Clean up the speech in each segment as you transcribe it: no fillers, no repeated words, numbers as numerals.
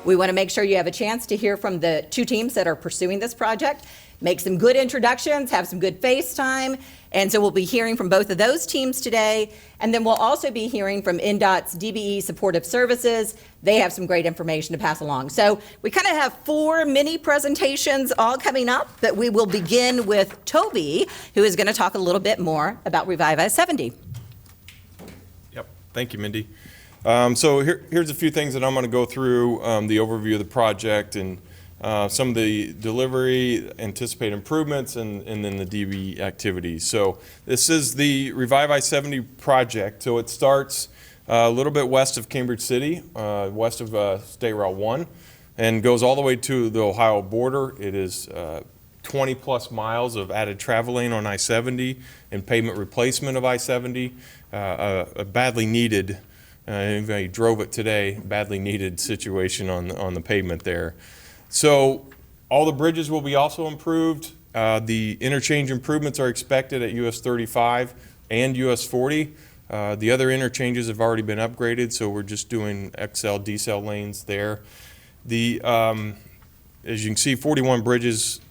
We want to make sure you have a chance to hear from the two teams that are pursuing this project, make some good introductions, have some good face time. And so we'll be hearing from both of those teams today. And then we'll also be hearing from INDOT's DBE Supportive Services. They have some great information to pass along. So we kind of have 4 mini presentations all coming up, but we will begin with Toby, who is going to talk a little bit more about Revive I-70. Yep, thank you, Mindy. So here's a few things that I'm going to go through, the overview of the project and some of the delivery, anticipated improvements, and then the DBE activities. So this is the Revive I-70 project. So it starts a little bit west of Cambridge City, west of State Route 1, and goes all the way to the Ohio border. It is 20 plus miles of added travel lane on I-70 and pavement replacement of I-70, a badly needed, anybody drove it today, badly needed situation on the pavement there. So all the bridges will be also improved. The interchange improvements are expected at US 35 and US 40. The other interchanges have already been upgraded, so we're just doing XL, decel lanes there. As you can see, 41 bridges,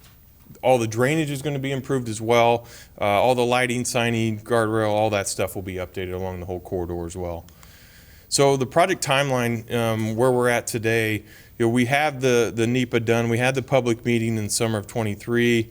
all the drainage is going to be improved as well. All the lighting, signing, guardrail, all that stuff will be updated along the whole corridor as well. So the project timeline, where we're at today, we have the NEPA done. We had the public meeting in summer of '23,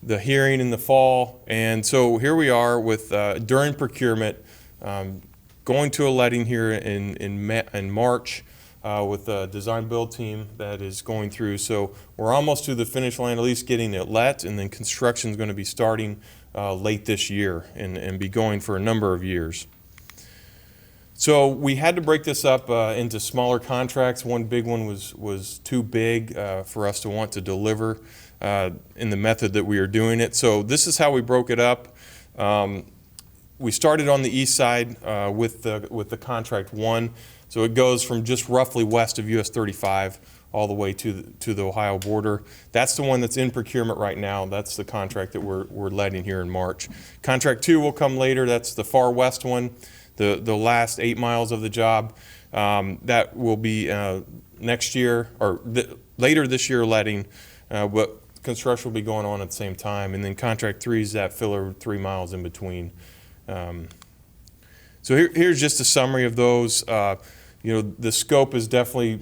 the hearing in the fall, and so here we are with during procurement, going to a letting here in March with a design build team that is going through. So we're almost to the finish line, at least getting it let, and then construction is going to be starting late this year and be going for a number of years. So we had to break this up into smaller contracts. One big one was too big for us to want to deliver in the method that we are doing it. So this is how we broke it up. We started on the east side with the contract 1. So it goes from just roughly west of US 35 all the way to the Ohio border. That's the one that's in procurement right now. That's the contract that we're letting here in March. Contract 2 will come later. That's the far west one. The last 8 miles of the job, that will be next year or later this year letting, but construction will be going on at the same time. And then contract 3 is that filler 3 miles in between. So here's just a summary of those. The scope is definitely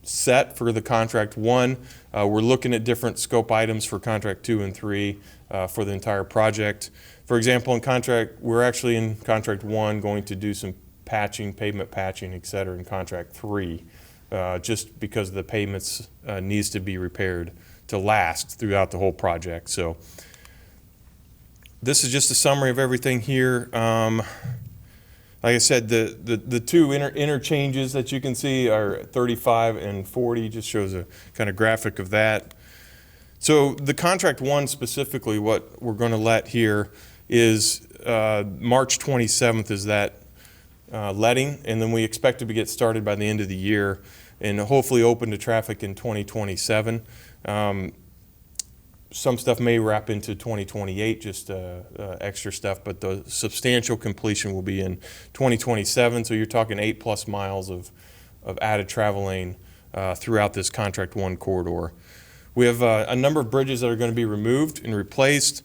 set for the contract 1. We're looking at different scope items for contract 2 and 3 for the entire project. For example, we're actually in contract 1 going to do some patching, pavement patching, et cetera, in contract 3, just because the pavements needs to be repaired to last throughout the whole project. So this is just a summary of everything here. Like I said, the two interchanges that you can see are 35 and 40, just shows a kind of graphic of that. So the contract 1 specifically, what we're going to let here is March 27th is that letting, and then we expect to get started by the end of the year and hopefully open to traffic in 2027. Some stuff may wrap into 2028, just extra stuff, but the substantial completion will be in 2027. So you're talking 8+ miles of added travel lane throughout this contract 1 corridor. We have a number of bridges that are going to be removed and replaced.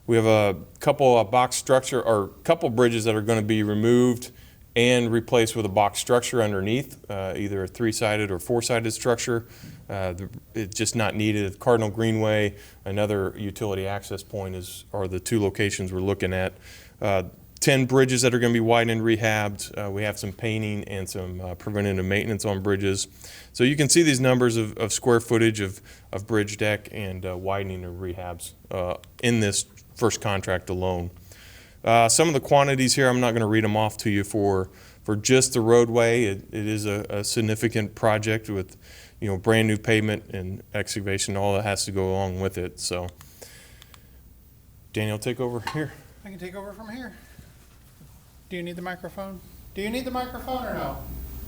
We have a couple box structure, or couple bridges that are going to be removed and replaced with a box structure underneath, either a 3-sided or 4-sided structure. It's just not needed. Cardinal Greenway, another utility access point, are the 2 locations we're looking at. 10 bridges that are going to be widened and rehabbed. We have some painting and some preventative maintenance on bridges. So you can see these numbers of square footage of bridge deck and widening and rehabs in this first contract alone. Some of the quantities here, I'm not going to read them off to you for just the roadway. It is a significant project with brand new pavement and excavation, all that has to go along with it. So Daniel, take over here. I can take over from here. Do you need the microphone? Do you need the microphone or no?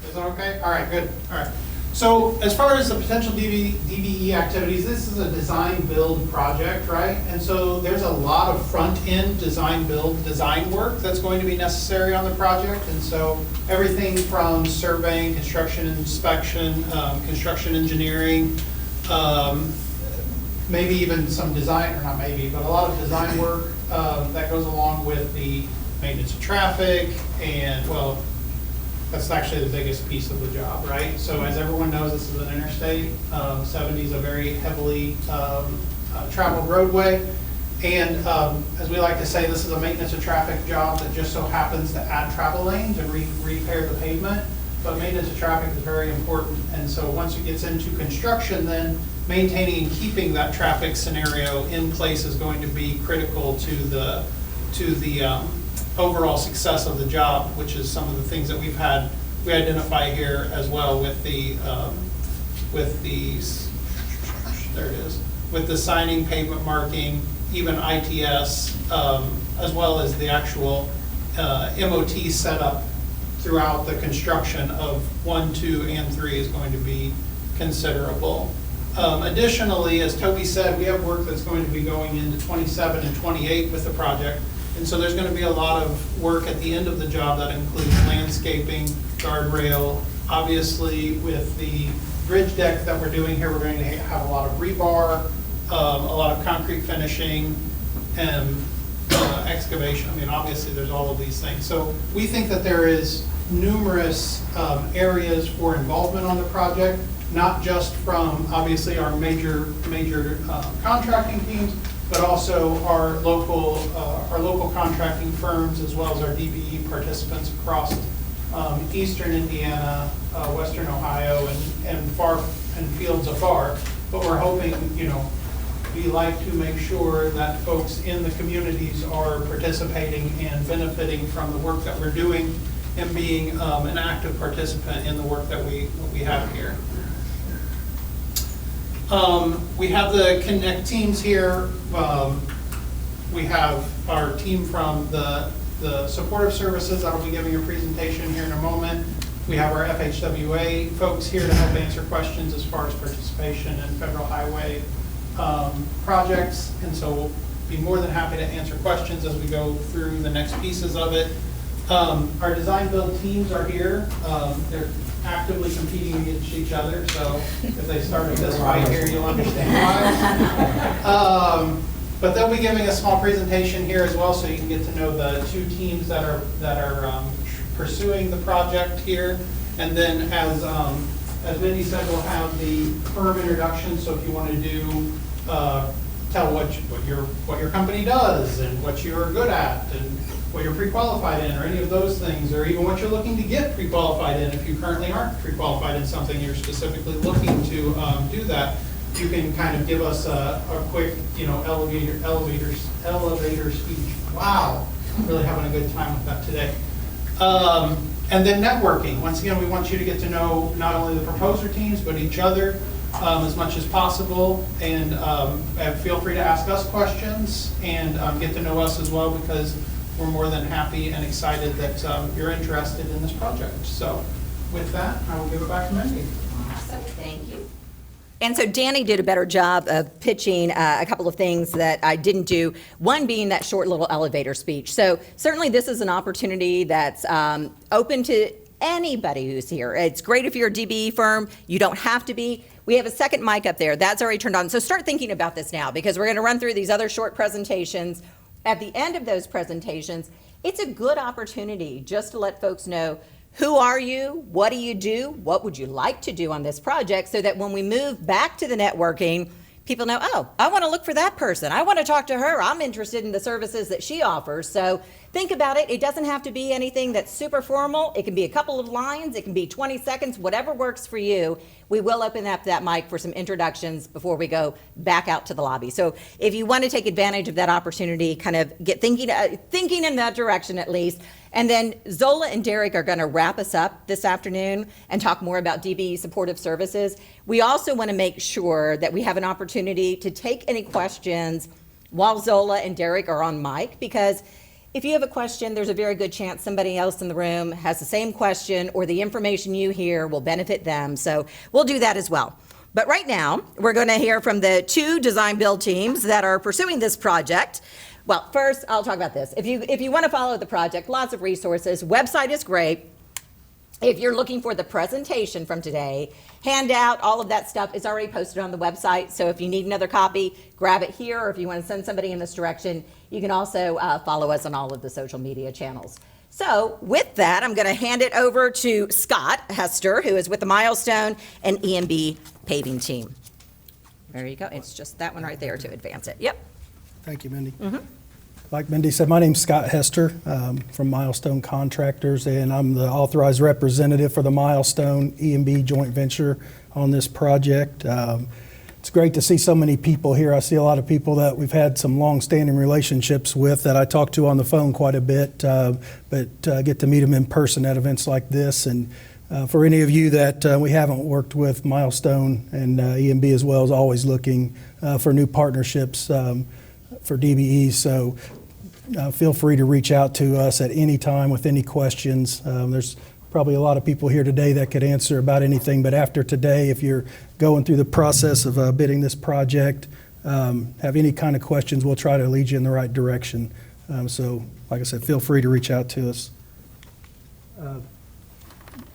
Is it okay? All right, good. All right. So as far as the potential DBE activities, this is a design build project, right? And so there's a lot of front-end design build design work that's going to be necessary on the project. And so everything from surveying, construction inspection, construction engineering, maybe even some design, or not maybe, but a lot of design work that goes along with the maintenance of traffic and, well, that's actually the biggest piece of the job, right? So as everyone knows, this is an interstate. 70 is a very heavily traveled roadway. And as we like to say, this is a maintenance of traffic job that just so happens to add travel lanes and repair the pavement. But maintenance of traffic is very important. And so once it gets into construction, then maintaining and keeping that traffic scenario in place is going to be critical to the overall success of the job, which is some of the things that we identify here as well with the signing, pavement marking, even ITS, as well as the actual MOT setup throughout the construction of 1, 2, and 3 is going to be considerable. Additionally, as Toby said, we have work that's going to be going into 27 and 28 with the project. And so there's going to be a lot of work at the end of the job that includes landscaping, guardrail. Obviously, with the bridge deck that we're doing here, we're going to have a lot of rebar, a lot of concrete finishing, and excavation. I mean, obviously, there's all of these things. So we think that there is numerous areas for involvement on the project, not just from, obviously, our major contracting teams, but also our local contracting firms, as well as our DBE participants across eastern Indiana, western Ohio, and fields afar. But we're hoping, we like to make sure that folks in the communities are participating and benefiting from the work that we're doing and being an active participant in the work that we have here. We have the Connect teams here. We have our team from the Supportive Services that'll be giving a presentation here in a moment. We have our FHWA folks here to help answer questions as far as participation in federal highway projects. And so we'll be more than happy to answer questions as we go through the next pieces of it. Our design build teams are here. They're actively competing against each other, so if they start with this fight here, you'll understand why. But they'll be giving a small presentation here as well, so you can get to know the two teams that are pursuing the project here. And then, as Mindy said, we'll have the firm introduction. So if you want to do tell what your company does and what you're good at and what you're pre-qualified in, or any of those things, or even what you're looking to get pre-qualified in. If you currently aren't pre-qualified in something, you're specifically looking to do that, you can kind of give us a quick, elevator speech. Wow, really having a good time with that today. And then networking. Once again, we want you to get to know not only the proposer teams, but each other as much as possible. And feel free to ask us questions and get to know us as well, because we're more than happy and excited that you're interested in this project. So with that, I will give it back to Mindy. Awesome, thank you. And so Danny did a better job of pitching a couple of things that I didn't do, one being that short little elevator speech. So certainly this is an opportunity that's open to anybody who's here. It's great if you're a DBE firm. You don't have to be. We have a second mic up there. That's already turned on. So start thinking about this now, because we're going to run through these other short presentations. At the end of those presentations, it's a good opportunity just to let folks know, who are you? What do you do? What would you like to do on this project? So that when we move back to the networking, people know, oh, I want to look for that person. I want to talk to her. I'm interested in the services that she offers. So think about it. It doesn't have to be anything that's super formal. It can be a couple of lines. It can be 20 seconds, whatever works for you. We will open up that mic for some introductions before we go back out to the lobby. So if you want to take advantage of that opportunity, kind of get thinking in that direction at least. And then Zola and Derek are going to wrap us up this afternoon and talk more about DBE Supportive Services. We also want to make sure that we have an opportunity to take any questions while Zola and Derek are on mic, because If you have a question, there's a very good chance somebody else in the room has the same question, or the information you hear will benefit them. So we'll do that as well. But right now, we're going to hear from the 2 design build teams that are pursuing this project. Well, first, I'll talk about this. If you want to follow the project, lots of resources. Website is great. If you're looking for the presentation from today, handout, all of that stuff is already posted on the website. So if you need another copy, grab it here, or if you want to send somebody in this direction, you can also follow us on all of the social media channels. So with that, I'm going to hand it over to Scott Hester, who is with the Milestone and EMB paving team. There you go. It's just that one right there to advance it. Yep. Thank you, Mindy. Like Mindy said, my name's Scott Hester from Milestone Contractors, and I'm the authorized representative for the Milestone EMB joint venture on this project. It's great to see so many people here. I see a lot of people that we've had some long-standing relationships with that I talk to on the phone quite a bit, but get to meet them in person at events like this. And for any of you that we haven't worked with, Milestone and EMB as well is always looking for new partnerships for DBE. So feel free to reach out to us at any time with any questions. There's probably a lot of people here today that could answer about anything, but after today, if you're going through the process of bidding this project, have any kind of questions, we'll try to lead you in the right direction. So, like I said, feel free to reach out to us.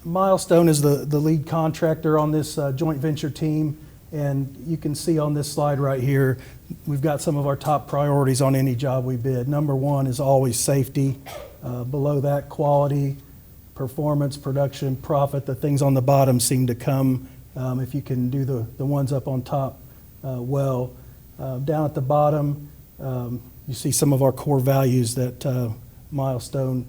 Milestone is the lead contractor on this joint venture team, and you can see on this slide right here, we've got some of our top priorities on any job we bid. Number 1 is always safety. Below that, quality, performance, production, profit. The things on the bottom seem to come if you can do the ones up on top well. Down at the bottom, you see some of our core values that Milestone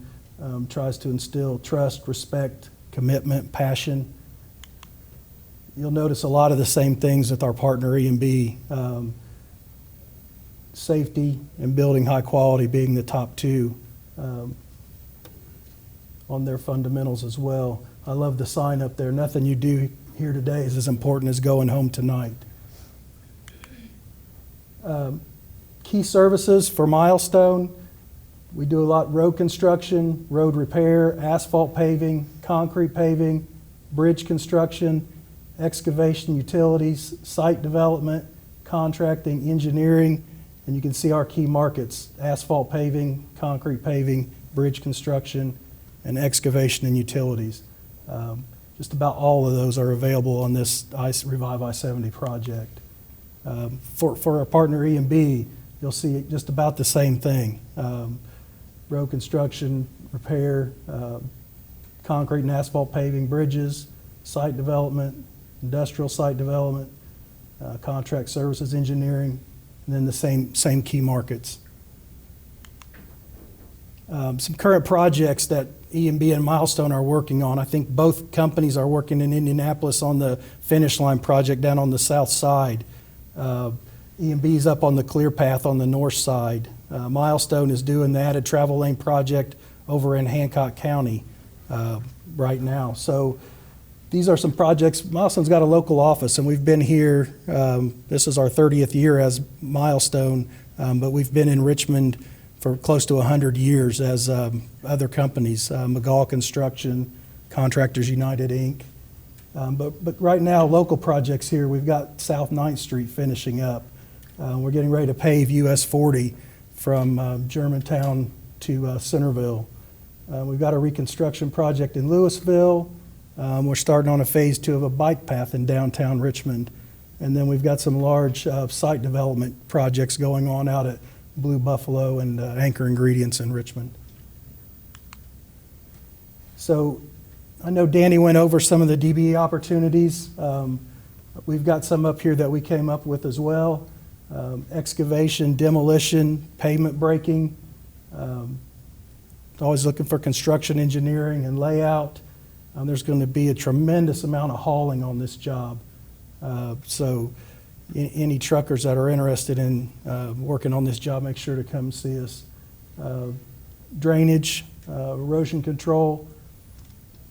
tries to instill: trust, respect, commitment, passion. You'll notice a lot of the same things with our partner EMB. Safety and building high quality being the top 2 on their fundamentals as well. I love the sign up there: nothing you do here today is as important as going home tonight. Key services for Milestone: we do a lot road construction, road repair, asphalt paving, concrete paving, bridge construction, excavation, utilities, site development, contracting, engineering, and you can see our key markets: asphalt paving, concrete paving, bridge construction, and excavation and utilities. Just about all of those are available on this Revive I-70 project. For our partner EMB, you'll see just about the same thing: road construction, repair, concrete and asphalt paving, bridges, site development, industrial site development, contract services, engineering, and then the same key markets. Some current projects that EMB and Milestone are working on. I think both companies are working in Indianapolis on the Finish Line project down on the south side. EMB's up on the Clear Path on the north side. Milestone is doing the added travel lane project over in Hancock County right now. So these are some projects. Milestone's got a local office, and we've been here. This is our 30th year as Milestone, but we've been in Richmond for close to 100 years as other companies, McGaw Construction, Contractors United, Inc. But right now, local projects here, we've got South 9th Street finishing up. We're getting ready to pave US 40 from Germantown to Centerville. We've got a reconstruction project in Louisville. We're starting on a phase 2 of a bike path in downtown Richmond. And then we've got some large site development projects going on out at Blue Buffalo and Anchor Ingredients in Richmond. So I know Danny went over some of the DBE opportunities. We've got some up here that we came up with as well. Excavation, demolition, pavement breaking. Always looking for construction engineering and layout. There's going to be a tremendous amount of hauling on this job. So any truckers that are interested in working on this job, make sure to come see us. Drainage, erosion control,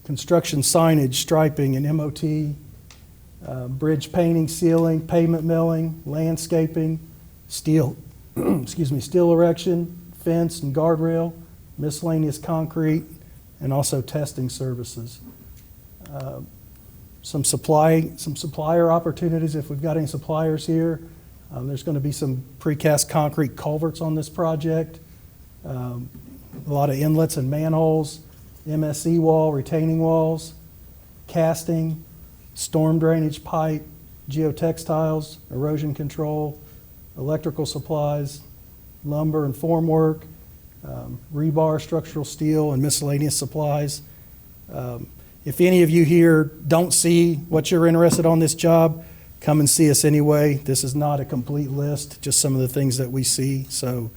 construction signage, striping and MOT, bridge painting, sealing, pavement milling, landscaping, steel, steel erection, fence and guardrail, miscellaneous concrete, and also testing services. Some supplier opportunities if we've got any suppliers here. There's going to be some precast concrete culverts on this project. A lot of inlets and manholes, MSE wall, retaining walls, casting, storm drainage pipe, geotextiles, erosion control, electrical supplies, lumber and formwork, rebar, structural steel, and miscellaneous supplies. If any of you here don't see what you're interested on this job, come and see us anyway. This is not a complete list, just some of the things that we see. So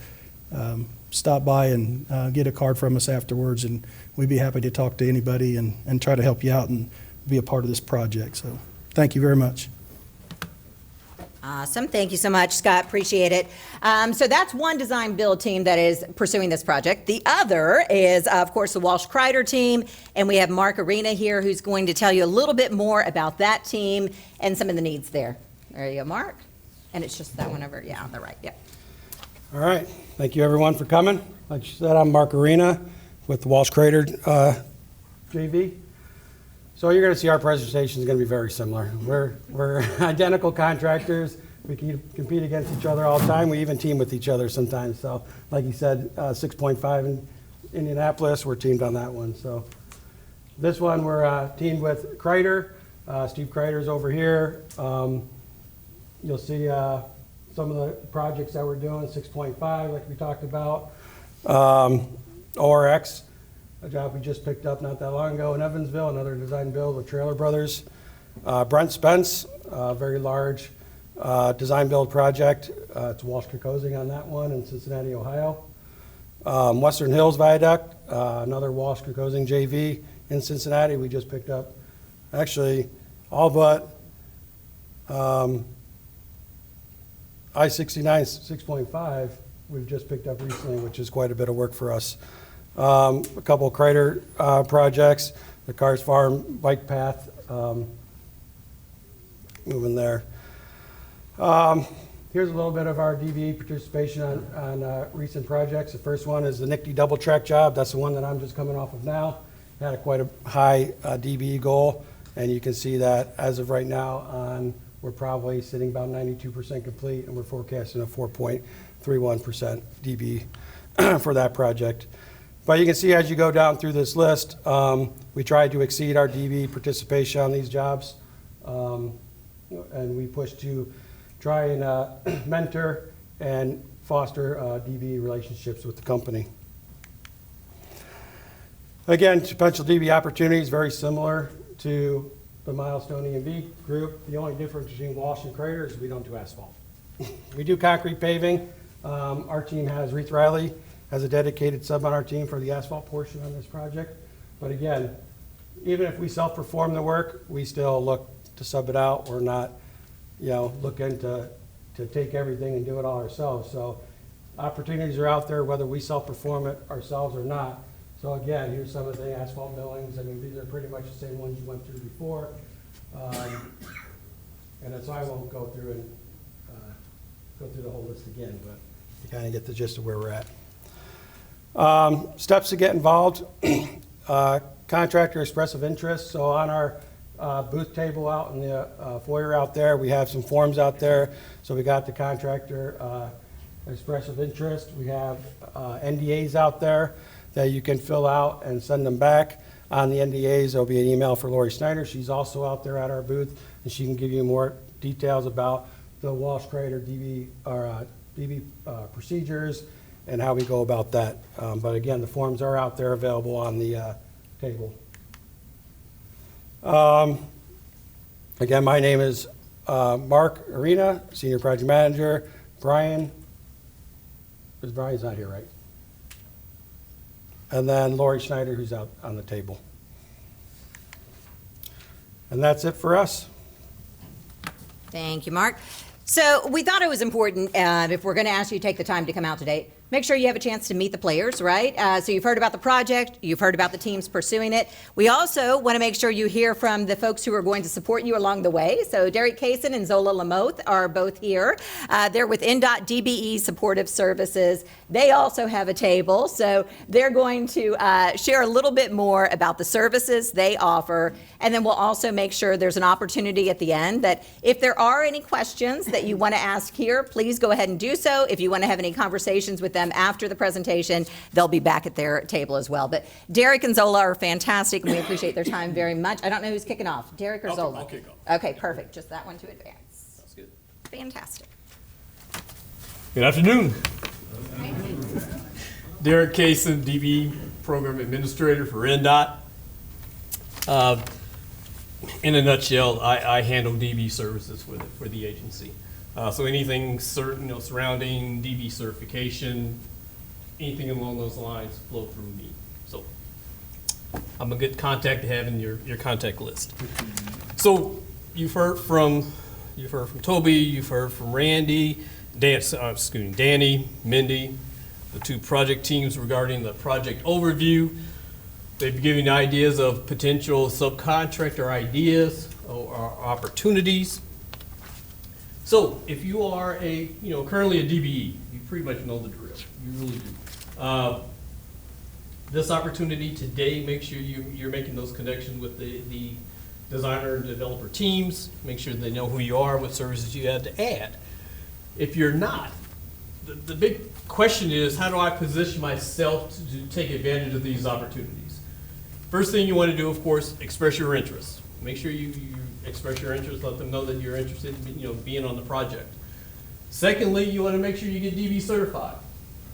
stop by and get a card from us afterwards, and we'd be happy to talk to anybody and try to help you out and be a part of this project. So thank you very much. Awesome. Thank you so much, Scott. Appreciate it. So that's one design build team that is pursuing this project. The other is, of course, the Walsh Kreider team. And we have Mark Arena here who's going to tell you a little bit more about that team and some of the needs there. There you go, Mark. And it's just that one over. Yeah, on the right. Yeah. All right. Thank you, everyone, for coming. Like you said, I'm Mark Arena with the Walsh Kreider JV. So you're going to see our presentation is going to be very similar. We're identical contractors. We compete against each other all the time. We even team with each other sometimes. So like you said, 6.5 in Indianapolis, we're teamed on that one. So this one, we're teamed with Kreider. Steve Kreider's over here. You'll see some of the projects that we're doing, 6.5 like we talked about. ORX. A job we just picked up not that long ago in Evansville, another design build with Trailer Brothers. Brent Spence, a very large design build project. It's Walsh Kreider on that one in Cincinnati, Ohio. Western Hills Viaduct, another Walsh Kreider JV in Cincinnati. We just picked up, actually, all but I-69 6.5 we've just picked up recently, which is quite a bit of work for us. A couple of Kreider projects, the Cars Farm bike path, moving there. Here's a little bit of our DBE participation on recent projects. The first one is the NICD double track job. That's the one that I'm just coming off of now. Had quite a high DBE goal, and you can see that as of right now, we're probably sitting about 92% complete, and we're forecasting a 4.31% DBE for that project. But you can see as you go down through this list, we tried to exceed our DBE participation on these jobs, and we push to try and mentor and foster DBE relationships with the company. Again, potential DBE opportunities very similar to the Milestone E&B group. The only difference between Walsh and Kreider is we don't do asphalt. We do concrete paving. Our team has Reith Riley as a dedicated sub on our team for the asphalt portion on this project. But again, even if we self-perform the work, we still look to sub it out. We're not, looking to take everything and do it all ourselves. So opportunities are out there, whether we self-perform it ourselves or not. So again, here's some of the asphalt millings. I mean, these are pretty much the same ones you went through before. And that's why I won't go through and go through the whole list again, but you kind of get the gist of where we're at. Steps to get involved, contractor expressive interest. So on our booth table out in the foyer out there, we have some forms out there. So we got the contractor expressive interest. We have NDAs out there that you can fill out and send them back. On the NDAs, there'll be an email for Lori Snyder. She's also out there at our booth, and she can give you more details about the Walsh Kreider DB procedures and how we go about that. But again, the forms are out there available on the table. Again, my name is Mark Arena, Senior Project Manager. Brian's not here, right? And then Lori Schneider, who's out on the table. And that's it for us. Thank you, Mark. So we thought it was important, if we're going to ask you to take the time to come out today, make sure you have a chance to meet the players, right? So you've heard about the project, you've heard about the teams pursuing it. We also want to make sure you hear from the folks who are going to support you along the way. So Derek Kaysen and Zola Lamoth are both here. They're with NDOT DBE Supportive Services. They also have a table, so they're going to share a little bit more about the services they offer, and then we'll also make sure there's an opportunity at the end that if there are any questions that you want to ask here, please go ahead and do so. If you want to have any conversations with them after the presentation, they'll be back at their table as well. But Derek and Zola are fantastic, and we appreciate their time very much. I don't know who's kicking off, Derek or Zola? I'll kick off. Okay, perfect. Just that one to advance. That's good. Fantastic. Good afternoon. Derek Kaysen, DBE Program Administrator for NDOT. In a nutshell, I handle DBE services for the agency. So anything surrounding DBE certification, anything along those lines flow through me. So I'm a good contact to have in your contact list. So you've heard from Toby, you've heard from Randy, Danny, Mindy, the two project teams regarding the project overview. They've given you ideas of potential subcontractor ideas or opportunities. So if you are currently a DBE, you pretty much know the drill. You really do. This opportunity today, make sure you're making those connections with the designer and developer teams. Make sure they know who you are, what services you have to add. If you're not, the big question is, how do I position myself to take advantage of these opportunities? First thing you want to do, of course, express your interest. Make sure you express your interest, let them know that you're interested in being on the project. Secondly, you want to make sure you get DBE certified.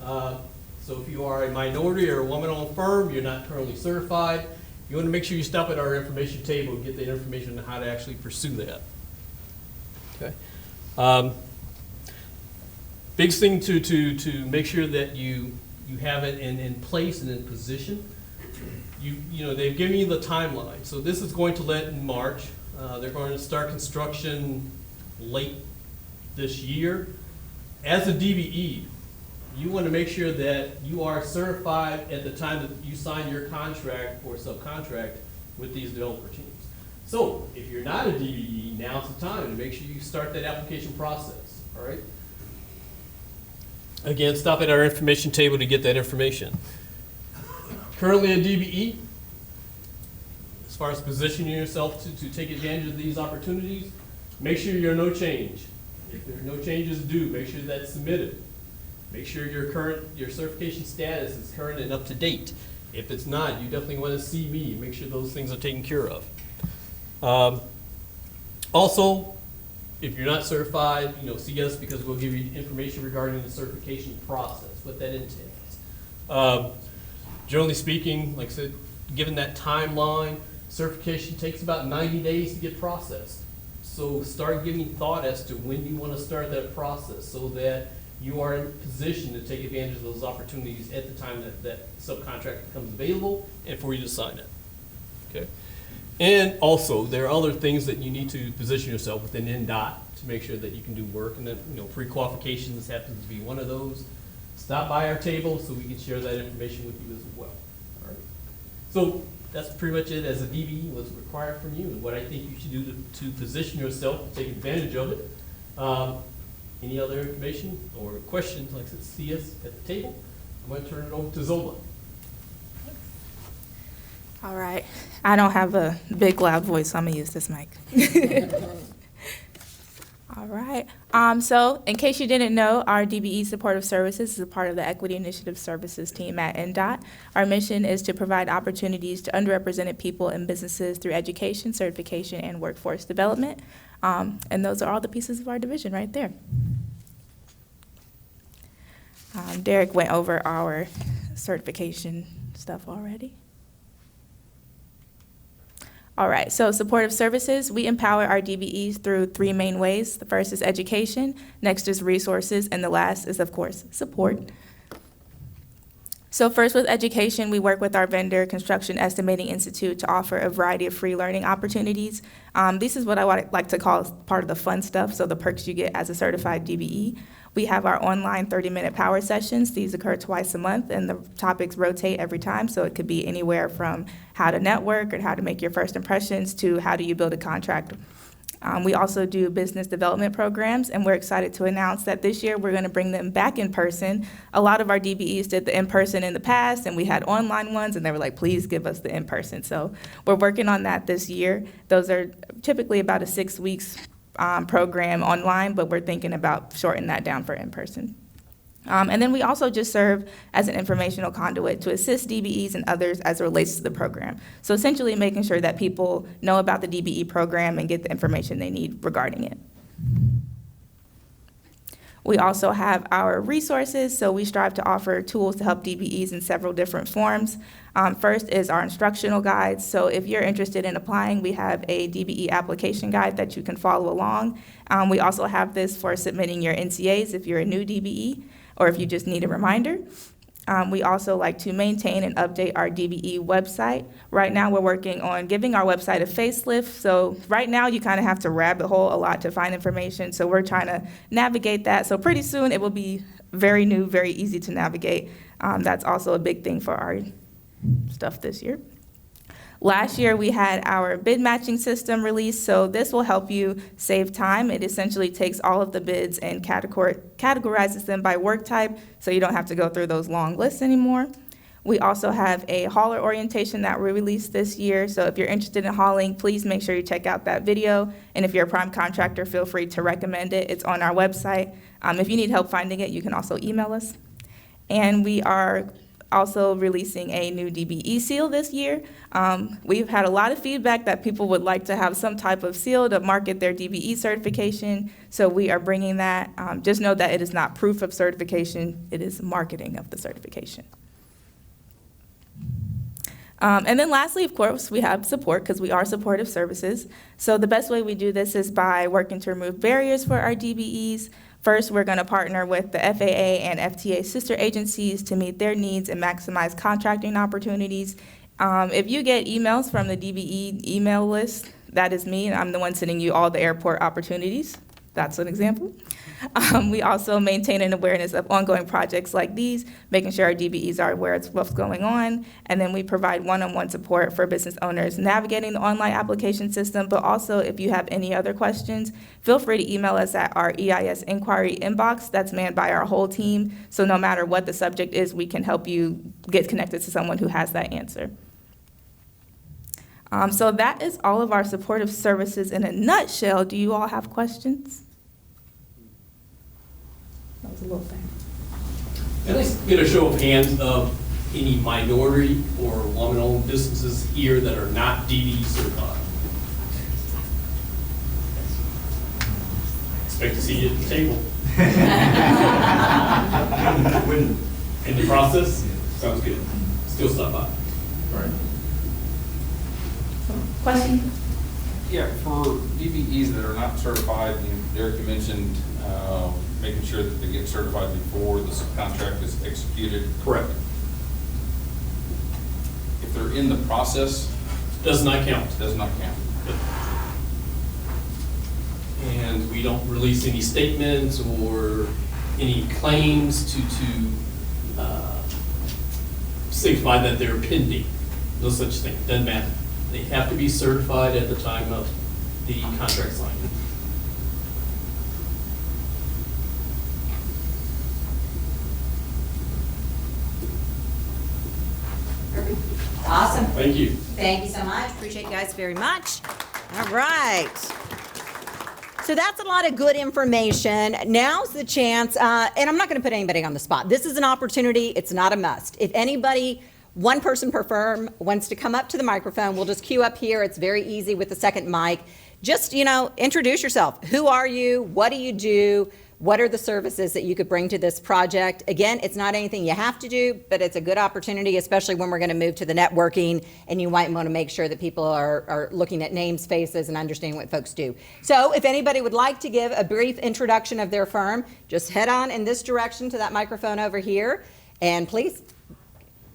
So if you are a minority or a woman-owned firm, you're not currently certified, you want to make sure you stop at our information table and get the information on how to actually pursue that. Okay. Big thing to make sure that you have it in place and in position. They've given you the timeline. So this is going to let in March. They're going to start construction late this year. As a DBE, you want to make sure that you are certified at the time that you sign your contract or subcontract with these developer teams. So if you're not a DBE, now's the time to make sure you start that application process, all right? Again, stop at our information table to get that information. Currently a DBE, as far as positioning yourself to take advantage of these opportunities, make sure you're no change. If there are no changes due, make sure that's submitted. Make sure your certification status is current and up to date. If it's not, you definitely want to see me. Make sure those things are taken care of. Also, if you're not certified, see us because we'll give you information regarding the certification process, what that entails. Generally speaking, like I said, given that timeline, certification takes about 90 days to get processed. So start giving thought as to when you want to start that process so that you are in position to take advantage of those opportunities at the time that subcontract becomes available and for you to sign it. Okay. And also, there are other things that you need to position yourself within NDOT to make sure that you can do work, and that pre-qualifications happens to be one of those. Stop by our table so we can share that information with you as well. All right. So that's pretty much it as a DBE, what's required from you, and what I think you should do to position yourself to take advantage of it. Any other information or questions, like I said, see us at the table. I'm going to turn it over to Zola. All right. I don't have a big, loud voice, so I'm going to use this mic. All right. So in case you didn't know, our DBE Supportive Services is a part of the Equity Initiative Services team at NDOT. Our mission is to provide opportunities to underrepresented people and businesses through education, certification, and workforce development. And those are all the pieces of our division right there. Derek went over our certification stuff already. All right, so supportive services, we empower our DBEs through three main ways. The first is education, next is resources, and the last is, of course, support. So first with education, we work with our vendor, Construction Estimating Institute, to offer a variety of free learning opportunities. This is what I like to call part of the fun stuff, so the perks you get as a certified DBE. We have our online 30-minute power sessions. These occur twice a month, and the topics rotate every time, so it could be anywhere from how to network or how to make your first impressions to how do you build a contract. We also do business development programs, and we're excited to announce that this year we're going to bring them back in person. A lot of our DBEs did the in-person in the past, and we had online ones, and they were like, please give us the in-person. So we're working on that this year. Those are typically about a 6 weeks program online, but we're thinking about shortening that down for in-person. And then we also just serve as an informational conduit to assist DBEs and others as it relates to the program. So essentially making sure that people know about the DBE program and get the information they need regarding it. We also have our resources, so we strive to offer tools to help DBEs in several different forms. First is our instructional guides. So if you're interested in applying, we have a DBE application guide that you can follow along. We also have this for submitting your NCAs if you're a new DBE or if you just need a reminder. We also like to maintain and update our DBE website. Right now, we're working on giving our website a facelift. So right now, you kind of have to rabbit hole a lot to find information. So we're trying to navigate that. So pretty soon, it will be very new, very easy to navigate. That's also a big thing for our stuff this year. Last year, we had our bid matching system released, so this will help you save time. It essentially takes all of the bids and categorizes them by work type, so you don't have to go through those long lists anymore. We also have a hauler orientation that we released this year, so if you're interested in hauling, please make sure you check out that video. And if you're a prime contractor, feel free to recommend it. It's on our website. If you need help finding it, you can also email us. And we are also releasing a new DBE seal this year. We've had a lot of feedback that people would like to have some type of seal to market their DBE certification, so we are bringing that. Just know that it is not proof of certification, it is marketing of the certification. And then lastly, of course, we have support because we are supportive services. So the best way we do this is by working to remove barriers for our DBEs. First, we're going to partner with the FAA and FTA sister agencies to meet their needs and maximize contracting opportunities. If you get emails from the DBE email list, that is me, and I'm the one sending you all the airport opportunities. That's an example. We also maintain an awareness of ongoing projects like these, making sure our DBEs are aware of what's going on, and then we provide one-on-one support for business owners navigating the online application system, but also if you have any other questions, feel free to email us at our EIS inquiry inbox that's manned by our whole team, so no matter what the subject is, we can help you get connected to someone who has that answer. So that is all of our supportive services in a nutshell. Do you all have questions? That was a little thing. At least get a show of hands of any minority or woman-owned businesses here that are not DBE certified. Expect to see you at the table. In the process? Sounds good. Still stop by. All right. Question? Yeah, for DBEs that are not certified, Derek, you mentioned making sure that they get certified before the subcontract is executed. Correct. If they're in the process, Does not count. does not count. And we don't release any statements or any claims to signify that they're pending. No such thing. Doesn't matter. They have to be certified at the time of the contract signing. Awesome. Thank you. Thank you so much. Appreciate you guys very much. All right. So that's a lot of good information. Now's the chance, and I'm not going to put anybody on the spot. This is an opportunity. It's not a must. If anybody, one person per firm, wants to come up to the microphone, we'll just queue up here. It's very easy with the second mic. Just, introduce yourself. Who are you? What do you do? What are the services that you could bring to this project? Again, it's not anything you have to do, but it's a good opportunity, especially when we're going to move to the networking, and you might want to make sure that people are looking at names, faces, and understanding what folks do. So if anybody would like to give a brief introduction of their firm, just head on in this direction to that microphone over here, and please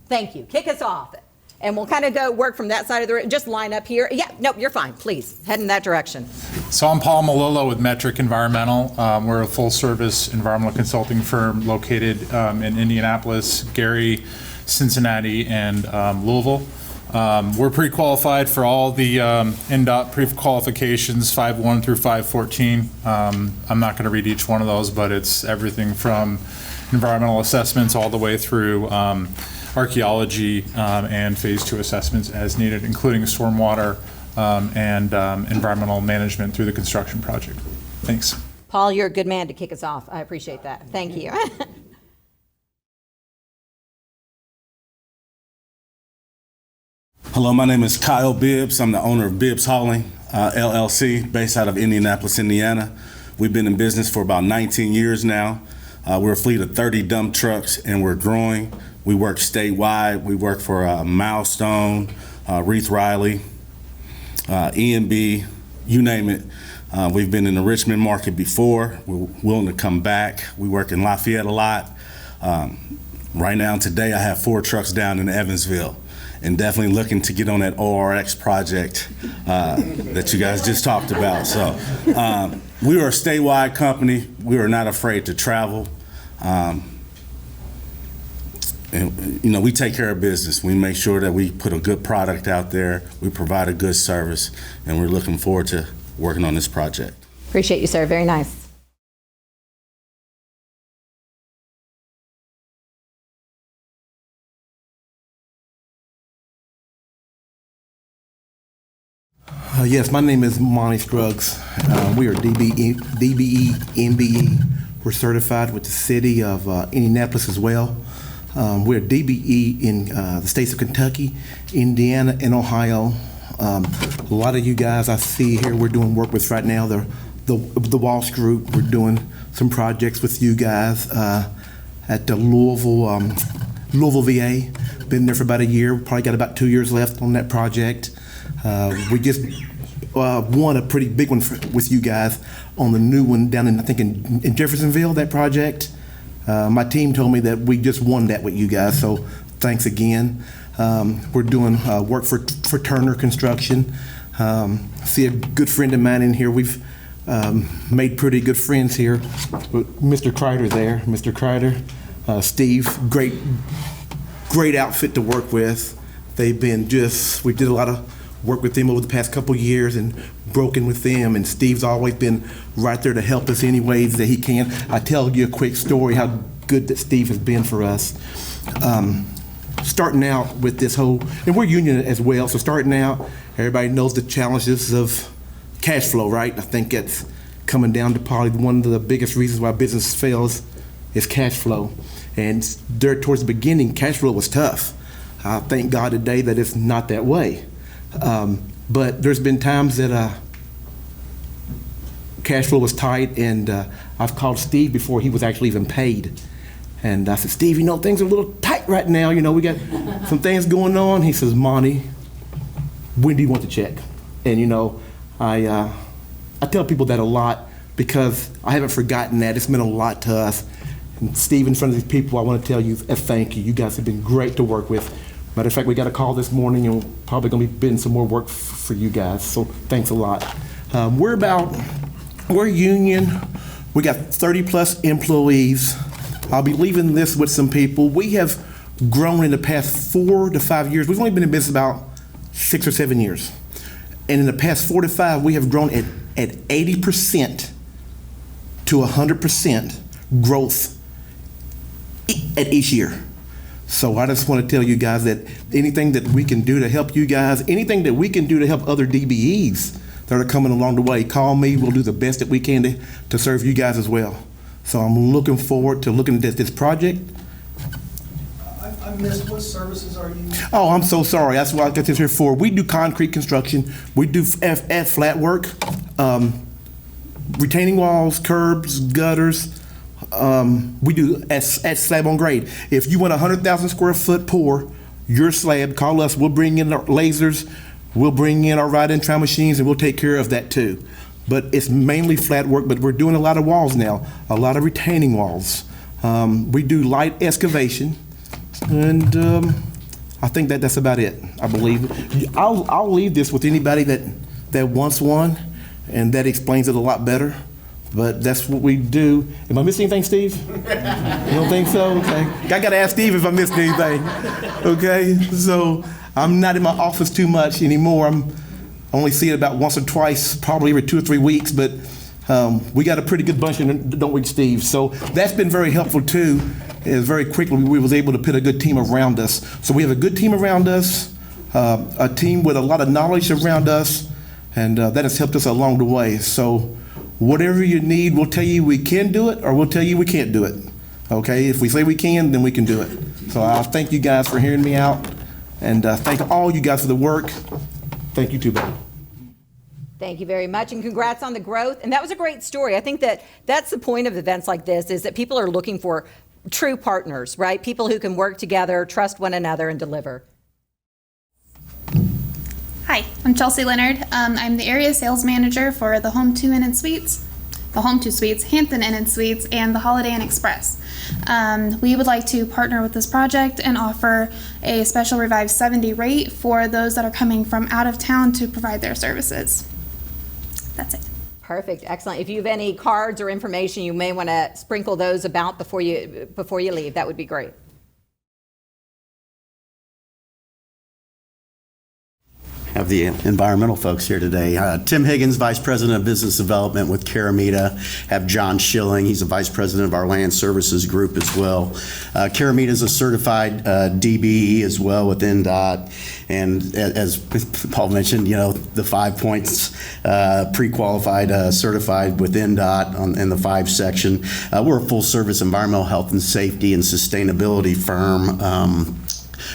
Thank you. Kick us off. And we'll kind of go work from that side of the room. Just line up here. Yeah, nope, you're fine. Please, head in that direction. So I'm Paul Malolo with Metric Environmental. We're a full-service environmental consulting firm located in Indianapolis, Gary, Cincinnati, and Louisville. We're pre-qualified for all the NDOT pre-qualifications, 5.1 through 5.14. I'm not going to read each one of those, but it's everything from environmental assessments all the way through archaeology and phase 2 assessments as needed, including stormwater and environmental management through the construction project. Thanks. Paul, you're a good man to kick us off. I appreciate that. Thank you. Hello, my name is Kyle Bibs. I'm the owner of Bibs Hauling, LLC, based out of Indianapolis, Indiana. We've been in business for about 19 years now. We're a fleet of 30 dump trucks, and we're growing. We work statewide. We work for Milestone, Reith Riley, E&B, you name it. We've been in the Richmond market before. We're willing to come back. We work in Lafayette a lot. Right now, today, I have 4 trucks down in Evansville, and definitely looking to get on that ORX project that you guys just talked about. So we are a statewide company. We are not afraid to travel. And, you know, we take care of business. We make sure that we put a good product out there. We provide a good service, and we're looking forward to working on this project. Appreciate you, sir. Very nice. Yes, my name is Monty Struggs. We are DBE MBE. We're certified with the city of Indianapolis as well. We're DBE in the states of Kentucky, Indiana, and Ohio. A lot of you guys I see here we're doing work with right now. The Walsh Group, we're doing some projects with you guys at the Louisville VA. Been there for about a year. Probably got about 2 years left on that project. We just won a pretty big one with you guys on the new one down in, I think, in Jeffersonville, that project. My team told me that we just won that with you guys, so thanks again. We're doing work for Turner Construction. See a good friend of mine in here. We've made pretty good friends here. Mr. Kreider there, Mr. Kreider. Steve, great outfit to work with. They've been we did a lot of work with them over the past couple years and broken with them, and Steve's always been right there to help us any ways that he can. I tell you a quick story how good that Steve has been for us. Starting out with this whole, and we're union as well, so starting out, everybody knows the challenges of cash flow, right? I think it's coming down to probably one of the biggest reasons why business fails is cash flow. And there towards the beginning, cash flow was tough. I thank God today that it's not that way. But there's been times that cash flow was tight, and I've called Steve before he was actually even paid. And I said, Steve, you know, things are a little tight right now. You know, we got some things going on. He says, Monty, when do you want the check? And, you know, I tell people that a lot because I haven't forgotten that. It's meant a lot to us. And Steve, in front of these people, I want to tell you a thank you. You guys have been great to work with. Matter of fact, we got a call this morning, and we're probably going to be bidding some more work for you guys. So thanks a lot. We're union. We got 30 plus employees. I'll be leaving this with some people. We have grown in the past 4 to 5 years. We've only been in business about 6 or 7 years. And in the past 4 to 5, we have grown at 80% to 100% growth at each year. So I just want to tell you guys that anything that we can do to help you guys, anything that we can do to help other DBEs that are coming along the way, call me. We'll do the best that we can to serve you guys as well. So I'm looking forward to looking at this project. I missed, what services are you? Oh, I'm so sorry. That's what I got this here for. We do concrete construction. We do add flat work, retaining walls, curbs, gutters. We do at slab on grade. If you want 100,000 square foot pour your slab, call us. We'll bring in our lasers. We'll bring in our ride-in tram machines, and we'll take care of that too. But it's mainly flat work, but we're doing a lot of walls now, a lot of retaining walls. We do light excavation, and I think that's about it, I believe. I'll leave this with anybody that wants one, and that explains it a lot better. But that's what we do. Am I missing anything, Steve? You don't think so? Okay. I got to ask Steve if I missed anything. Okay? So I'm not in my office too much anymore. I only see it about once or twice, probably every 2 or 3 weeks. But we got a pretty good bunch, don't we, Steve? So that's been very helpful, too. Is very quickly we was able to put a good team around us. So we have a good team around us, a team with a lot of knowledge around us, and that has helped us along the way. So whatever you need, we'll tell you we can do it, or we'll tell you we can't do it. Okay? If we say we can, then we can do it. So I thank you guys for hearing me out, and thank all you guys for the work. Thank you too, buddy. Thank you very much, and congrats on the growth. And that was a great story. I think that's the point of events like this, is that people are looking for true partners, right? People who can work together, trust one another, and deliver. Hi, I'm Chelsea Leonard. I'm the area sales manager for the Home2 Suites, the Home2 Suites, Hampton Inn and Suites, and the Holiday Inn Express. We would like to partner with this project and offer a special Revive 70 rate for those that are coming from out of town to provide their services. That's it. Perfect, excellent. If you have any cards or information, you may want to sprinkle those about before you leave. That would be great. Have the environmental folks here today. Tim Higgins, Vice President of Business Development with Caram. Have John Schilling, he's a Vice President of our Land Services Group as well. Caram is a certified DBE as well with NDOT, and as Paul mentioned, the 5 points pre-qualified, certified with NDOT in the 5 section. We're a full-service environmental health and safety and sustainability firm.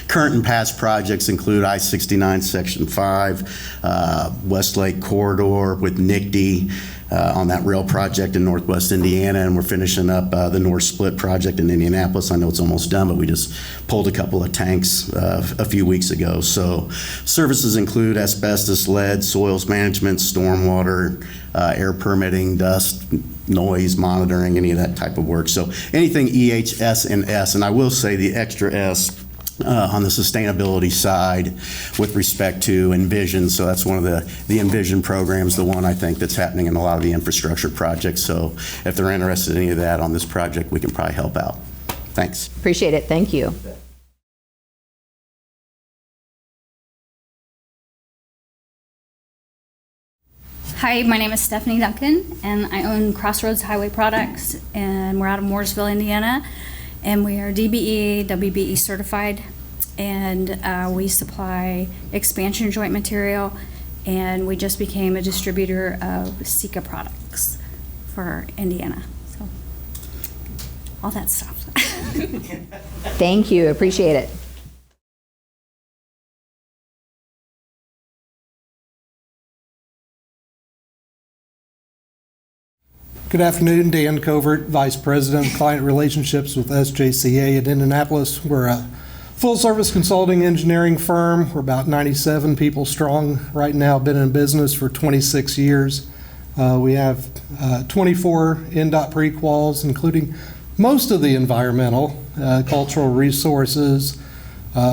Current and past projects include I-69 Section 5, Westlake Corridor with NICD on that rail project in Northwest Indiana, and we're finishing up the North Split project in Indianapolis. I know it's almost done, but we just pulled a couple of tanks a few weeks ago. So services include asbestos, lead, soils management, stormwater, air permitting, dust, noise monitoring, any of that type of work. So anything EHS and S, and I will say the extra S on the sustainability side with respect to Envision. So that's one of the Envision programs, the one I think that's happening in a lot of the infrastructure projects. So if they're interested in any of that on this project, we can probably help out. Thanks. Appreciate it. Thank you. Hi, my name is Stephanie Duncan, and I own Crossroads Highway Products, and we're out of Mooresville, Indiana. And we are DBE, WBE certified, and we supply expansion joint material, and we just became a distributor of Sika products for Indiana. So, all that stuff. Thank you, appreciate it. Good afternoon, Dan Covert, Vice President, Client Relationships with SJCA at Indianapolis. We're a full-service consulting engineering firm. We're about 97 people strong right now, been in business for 26 years. We have 24 NDOT pre-quals, including most of the environmental, cultural resources,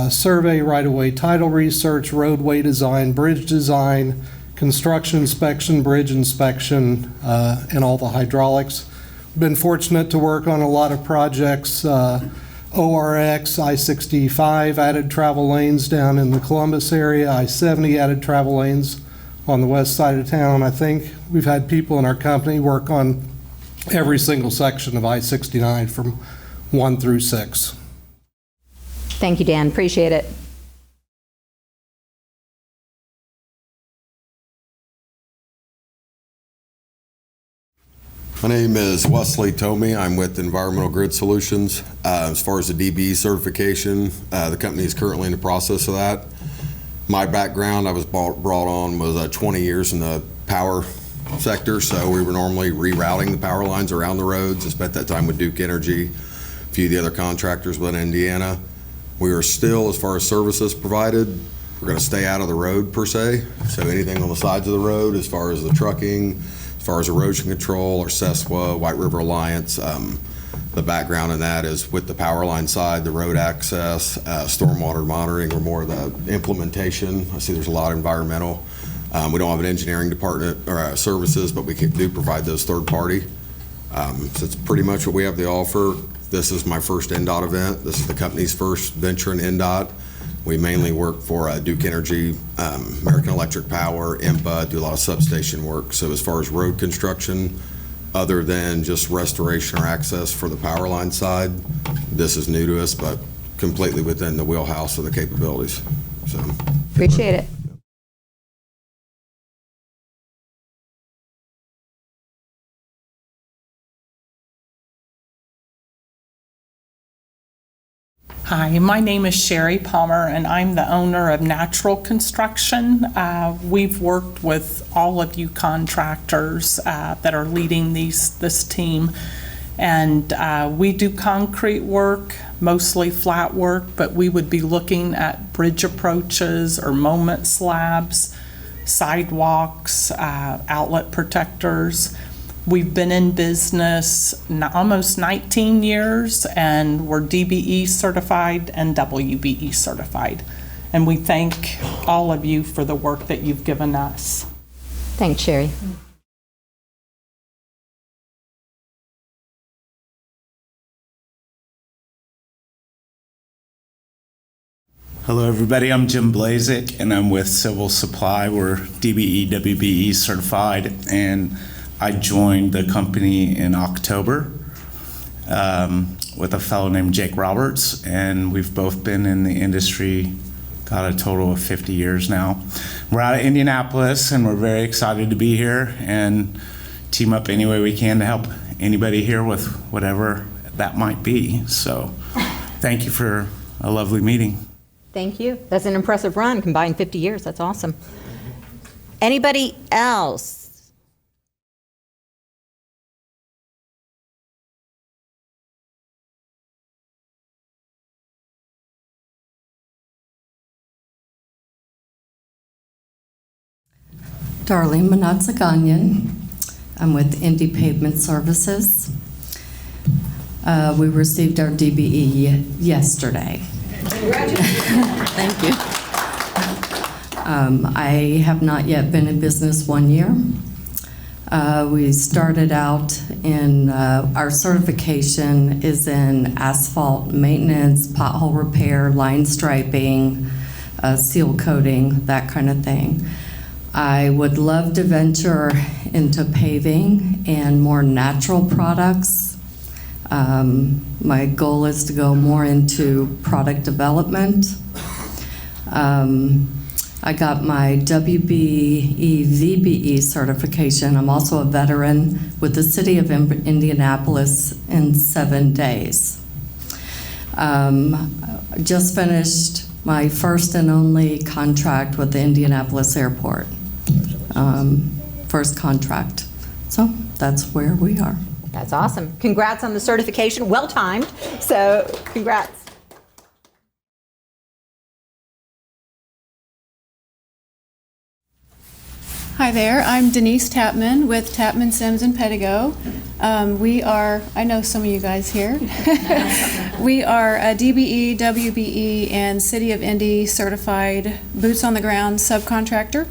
survey, right-of-way title research, roadway design, bridge design, construction inspection, bridge inspection, and all the hydraulics. Been fortunate to work on a lot of projects, ORX, I-65 added travel lanes down in the Columbus area, I-70 added travel lanes on the west side of town. I think we've had people in our company work on every single section of I-69 from 1 through 6. Thank you, Dan, appreciate it. My name is Wesley Tomey. I'm with Environmental Grid Solutions. As far as the DBE certification, the company is currently in the process of that. My background, I was brought on was 20 years in the power sector, so we were normally rerouting the power lines around the roads. I spent that time with Duke Energy, a few of the other contractors within Indiana. We are still, as far as services provided, we're going to stay out of the road per se, so anything on the sides of the road as far as the trucking, as far as erosion control or CESWA, White River Alliance, The background in that is with the power line side, the road access, stormwater monitoring, or more of the implementation. I see there's a lot of environmental. We don't have an engineering department or services, but we do provide those third party. So it's pretty much what we have to offer. This is my first NDOT event. This is the company's first venture in NDOT. We mainly work for Duke Energy, American Electric Power, IMPA, do a lot of substation work. So as far as road construction, other than just restoration or access for the power line side, this is new to us, but completely within the wheelhouse of the capabilities. So Appreciate it. Hi, my name is Sherry Palmer, and I'm the owner of Natural Construction. We've worked with all of you contractors that are leading this team, and we do concrete work, mostly flat work, but we would be looking at bridge approaches or moment slabs, sidewalks, outlet protectors. We've been in business almost 19 years, and we're DBE certified and WBE certified. And we thank all of you for the work that you've given us. Thanks, Sherry. Hello, everybody. I'm Jim Blazik, and I'm with Civil Supply. We're DBE, WBE certified, and I joined the company in October with a fellow named Jake Roberts, and we've both been in the industry, got a total of 50 years now. We're out of Indianapolis, and we're very excited to be here and team up any way we can to help anybody here with whatever that might be. So thank you for a lovely meeting. Thank you. That's an impressive run, combined 50 years. That's awesome. Anybody else? Darlene Manatzaganyan. I'm with Indy Pavement Services. We received our DBE yesterday. Thank you. I have not yet been in business 1 year. We started out in, our certification is in asphalt maintenance, pothole repair, line striping, seal coating, that kind of thing. I would love to venture into paving and more natural products. My goal is to go more into product development. I got my WBE VBE certification. I'm also a veteran with the City of Indianapolis in 7 days. Just finished my first and only contract with the Indianapolis Airport. First contract. So that's where we are. That's awesome. Congrats on the certification. Well timed. So congrats. Hi there, I'm Denise Tapman with Tapman, Sims, and Pedigo. We are, I know some of you guys here. We are a DBE, WBE, and City of Indy certified boots on the ground subcontractor.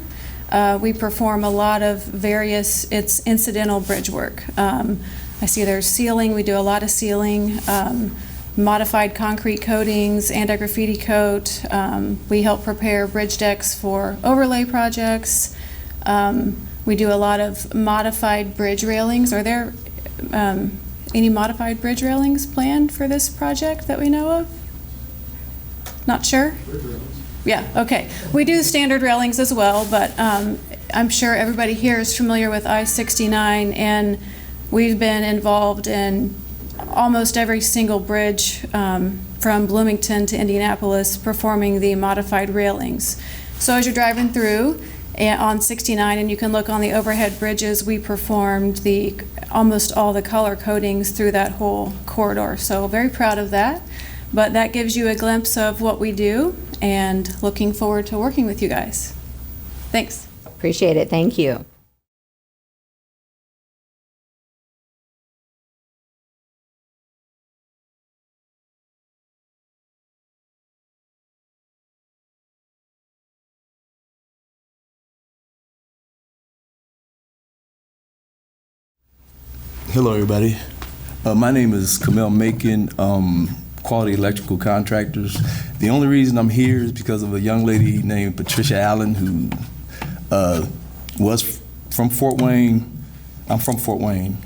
We perform a lot of various, it's incidental bridge work. I see there's sealing, we do a lot of sealing, modified concrete coatings, anti-graffiti coat. We help prepare bridge decks for overlay projects. We do a lot of modified bridge railings. Are there any modified bridge railings planned for this project that we know of? Not sure? Yeah, okay. We do standard railings as well, but I'm sure everybody here is familiar with I-69, and we've been involved in almost every single bridge from Bloomington to Indianapolis performing the modified railings. So as you're driving through on 69 and you can look on the overhead bridges, we performed almost all the color coatings through that whole corridor. So very proud of that. But that gives you a glimpse of what we do, and looking forward to working with you guys. Thanks. Appreciate it. Thank you. Hello, everybody. My name is Camille Mak, Quality Electrical Contractors. The only reason I'm here is because of a young lady named Patricia Allen who was from Fort Wayne. I'm from Fort Wayne.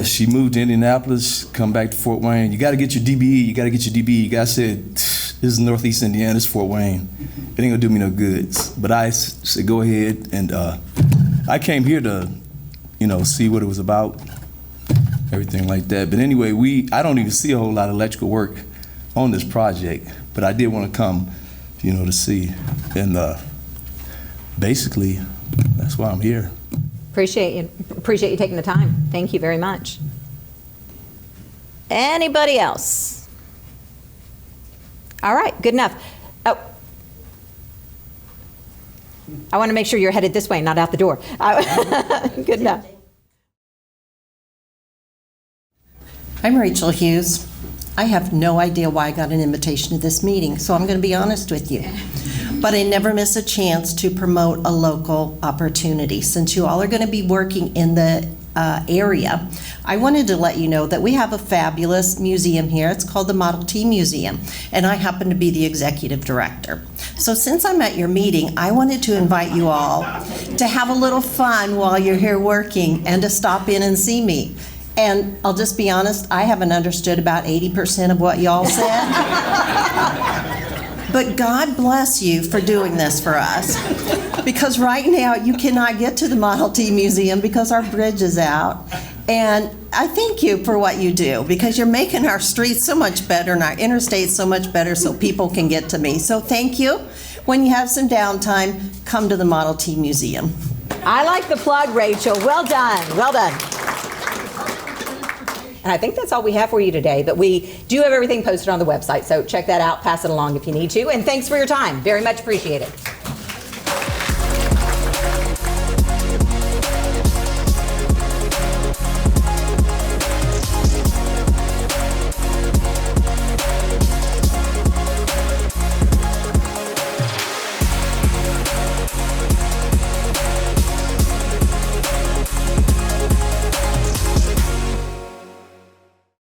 She moved to Indianapolis, come back to Fort Wayne. You got to get your DBE. You got to get your DBE. Guy said, "This is Northeast Indiana. This is Fort Wayne. It ain't gonna do me no good." But I said, "Go ahead." And I came here to, see what it was about, everything like that. But anyway, I don't even see a whole lot of electrical work on this project. But I did want to come, to see. And basically, that's why I'm here. Appreciate you taking the time. Thank you very much. Anybody else? All right, good enough. Oh, I want to make sure you're headed this way, not out the door. Good enough. I'm Rachel Hughes. I have no idea why I got an invitation to this meeting, so I'm going to be honest with you. But I never miss a chance to promote a local opportunity. Since you all are going to be working in the area, I wanted to let you know that we have a fabulous museum here. It's called the Model T Museum, and I happen to be the executive director. So since I'm at your meeting, I wanted to invite you all to have a little fun while you're here working and to stop in and see me. And I'll just be honest, I haven't understood about 80% of what y'all said. But God bless you for doing this for us. Because right now you cannot get to the Model T Museum because our bridge is out. And I thank you for what you do because you're making our streets so much better and our interstates so much better so people can get to me. So thank you. When you have some downtime, come to the Model T Museum. I like the plug, Rachel. Well done. Well done. And I think that's all we have for you today, but we do have everything posted on the website, so check that out, pass it along if you need to, and thanks for your time. Very much appreciated.